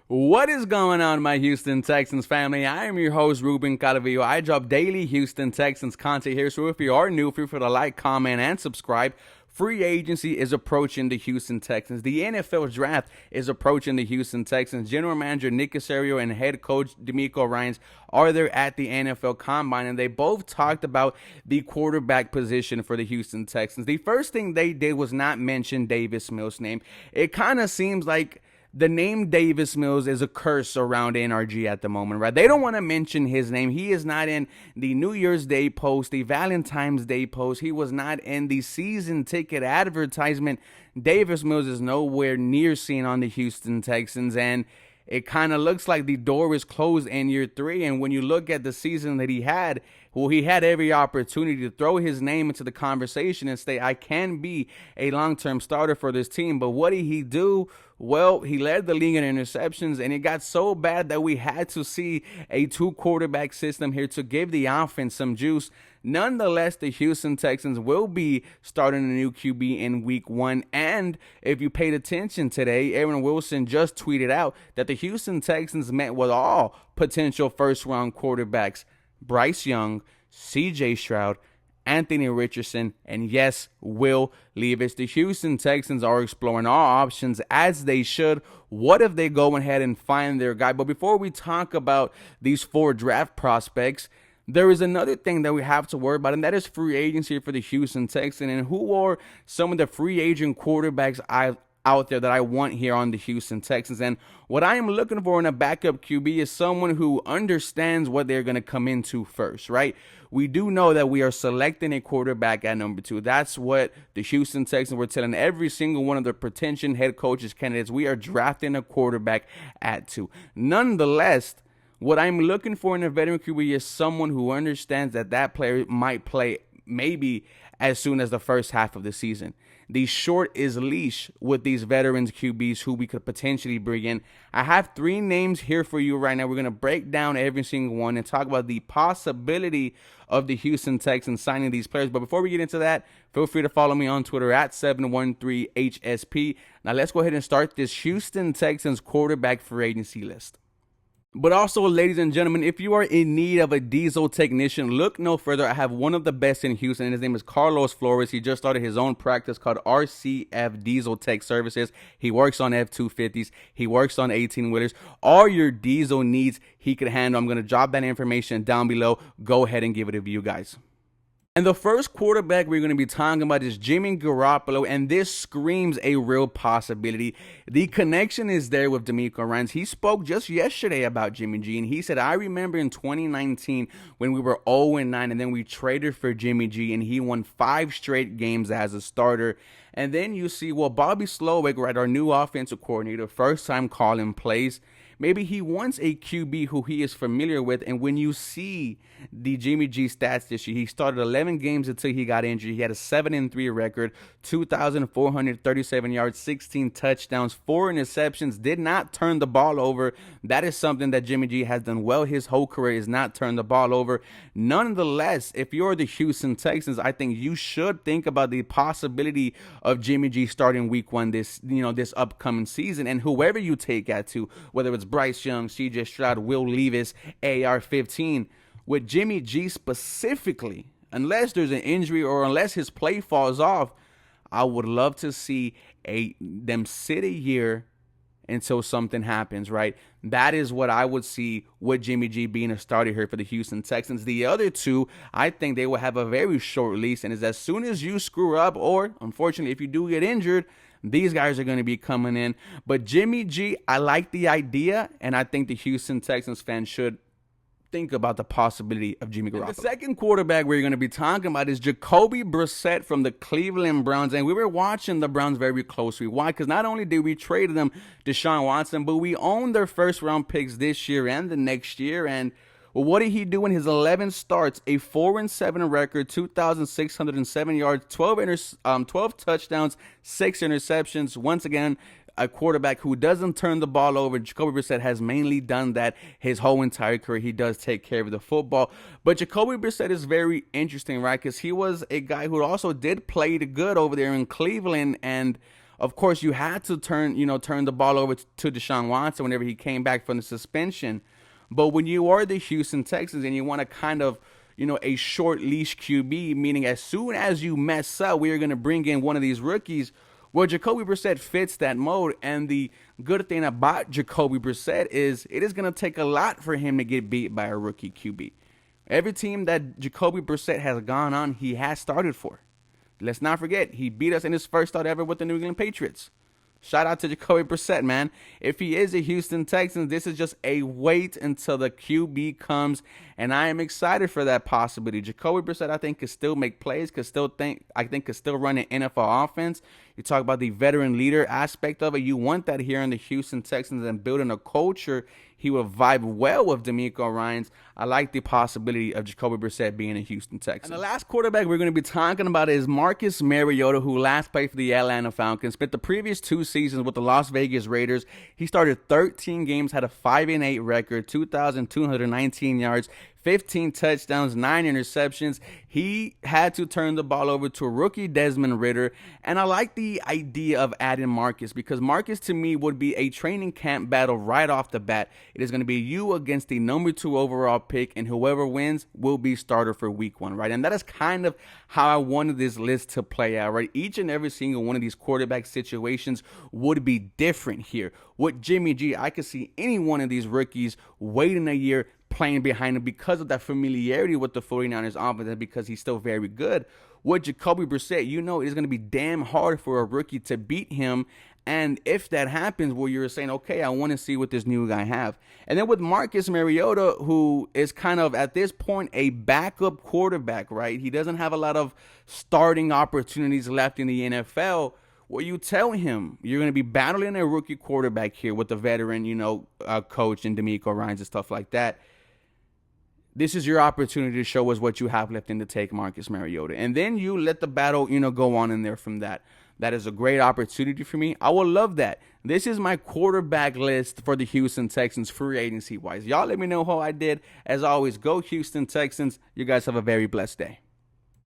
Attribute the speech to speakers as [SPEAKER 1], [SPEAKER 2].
[SPEAKER 1] What is going on, my Houston Texans family? I am your host, Ruben Calavillo. I drop daily Houston Texans content here, so if you are new, feel free to like, comment, and subscribe. Free agency is approaching the Houston Texans. The NFL draft is approaching the Houston Texans. General manager Nick Caserio and head coach Demeco are there at the NFL Combine, and they both talked about the quarterback position for the Houston Texans. The first thing they did was not mention Davis Mills' name. It kind of seems like the name Davis Mills is a curse around NRG at the moment, right? They don't want to mention his name. He is not in the New Year's Day post, the Valentine's Day post. He was not in the season ticket advertisement. Davis Mills is nowhere near seen on the Houston Texans, and it kind of looks like the door is closed in year 3. And when you look at the season that he had, well, he had every opportunity to throw his name into the conversation and say, I can be a long-term starter for this team. But what did he do? Well, he led the league in interceptions, and it got so bad that we had to see a 2-quarterback system here to give the offense some juice. Nonetheless, the Houston Texans will be starting a new QB in week 1. And if you paid attention today, Aaron Wilson just tweeted out that the Houston Texans met with all potential first-round quarterbacks: Bryce Young, CJ Stroud, Anthony Richardson, and yes, Will Levis. The Houston Texans are exploring all options, as they should. What if they go ahead and find their guy? But before we talk about these 4 draft prospects, there is another thing that we have to worry about, and that is free agency for the Houston Texans. And who are some of the free agent quarterbacks out there that I want here on the Houston Texans? And what I am looking for in a backup QB is someone who understands what they're going to come into first, right? We do know that we are selecting a quarterback at number 2. That's what the Houston Texans were telling every single one of their potential head coaches candidates. We are drafting a quarterback at 2. Nonetheless, what I'm looking for in a veteran QB is someone who understands that that player might play maybe as soon as the first half of the season. The short is leash with these veterans QBs who we could potentially bring in. I have 3 names here for you right now. We're going to break down every single one and talk about the possibility of the Houston Texans signing these players. But before we get into that, feel free to follow me on Twitter at 713HSP. Now let's go ahead and start this Houston Texans quarterback free agency list. But also, ladies and gentlemen, if you are in need of a diesel technician, look no further. I have one of the best in Houston, and his name is Carlos Flores. He just started his own practice called Rcf.dieseltech services. He works on F-250s. He works on 18-wheelers. All your diesel needs, he can handle. I'm going to drop that information down below. Go ahead and give it a view, guys. And the first quarterback we're going to be talking about is Jimmy Garoppolo, and this screams a real possibility. The connection is there with Demeco. He spoke just yesterday about Jimmy G, and he said, I remember in 2019 when we were 0-9, and then we traded for Jimmy G, and he won 5 straight games as a starter. And then you see, well, Bobby Slowick, right, our new offensive coordinator, first time calling plays. Maybe he wants a QB who he is familiar with. And when you see the Jimmy G stats this year, he started 11 games until he got injured. He had a 7-3 record, 2,437 yards, 16 touchdowns, 4 interceptions, did not turn the ball over. That is something that Jimmy G has done well his whole career, is not turn the ball over. Nonetheless, if you're the Houston Texans, I think you should think about the possibility of Jimmy G starting week 1 this upcoming season. And whoever you take at 2, whether it's Bryce Young, CJ Stroud, Will Levis, AR-15, with Jimmy G specifically, unless there's an injury or unless his play falls off, I would love to see them sit a year until something happens, right? That is what I would see with Jimmy G being a starter here for the Houston Texans. The other 2, I think they will have a very short lease, and is as soon as you screw up, or unfortunately if you do get injured, these guys are going to be coming in. But Jimmy G, I like the idea, and I think the Houston Texans fans should think about the possibility of Jimmy Garoppolo. The second quarterback we're going to be talking about is Jacoby Brissett from the Cleveland Browns. And we were watching the Browns very closely. Why? Because not only did we trade them Deshaun Watson, but we own their first-round picks this year and the next year. And well, what did he do in his 11 starts? A 4-7 record, 2,607 yards, 12 touchdowns, 6 interceptions. Once again, a quarterback who doesn't turn the ball over. Jacoby Brissett has mainly done that his whole entire career. He does take care of the football. But Jacoby Brissett is very interesting, right? Because he was a guy who also did play good over there in Cleveland. And Of course, you had to turn the ball over to Deshaun Watson whenever he came back from the suspension. But when you are the Houston Texans and you want to kind of, a short leash QB, meaning as soon as you mess up, we are going to bring in one of these rookies. Well, Jacoby Brissett fits that mode. And the good thing about Jacoby Brissett is it is going to take a lot for him to get beat by a rookie QB. Every team that Jacoby Brissett has gone on, he has started for. Let's not forget, he beat us in his first start ever with the New England Patriots. Shout out to Jacoby Brissett, man. If he is a Houston Texan, this is just a wait until the QB comes, and I am excited for that possibility. Jacoby Brissett, I think, could still make plays, could still run an NFL offense. You talk about the veteran leader aspect of it. You want that here in the Houston Texans and building a culture. He will vibe well with Demeco Ryans. I like the possibility of Jacoby Brissett being a Houston Texan. And the last quarterback we're going to be talking about is Marcus Mariota, who last played for the Atlanta Falcons. Spent the previous 2 seasons with the Las Vegas Raiders. He started 13 games, had a 5-8 record, 2,219 yards, 15 touchdowns, 9 interceptions. He had to turn the ball over to a rookie Desmond Ridder. And I like the idea of adding Marcus because Marcus to me would be a training camp battle right off the bat. It is going to be you against the number 2 overall pick, and whoever wins will be starter for week 1, right? And that is kind of how I wanted this list to play out, right? Each and every single one of these quarterback situations would be different here. With Jimmy G, I could see any one of these rookies waiting a year, playing behind him because of that familiarity with the 49ers offense and because he's still very good. With Jacoby Brissett, it's going to be damn hard for a rookie to beat him. And if that happens, well, you're saying, okay, I want to see what this new guy have. And then with Marcus Mariota, who is kind of at this point a backup quarterback, right? He doesn't have a lot of starting opportunities left in the NFL. Well, you tell him you're going to be battling a rookie quarterback here with the veteran, coach and Demeco Ryans and stuff like that. This is your opportunity to show us what you have left in the tank, Marcus Mariota. And then you let the battle, go on in there from that. That is a great opportunity for me. I would love that. This is my quarterback list for the Houston Texans free agency-wise. Y'all let me know how I did. As always, go Houston Texans. You guys have a very blessed day.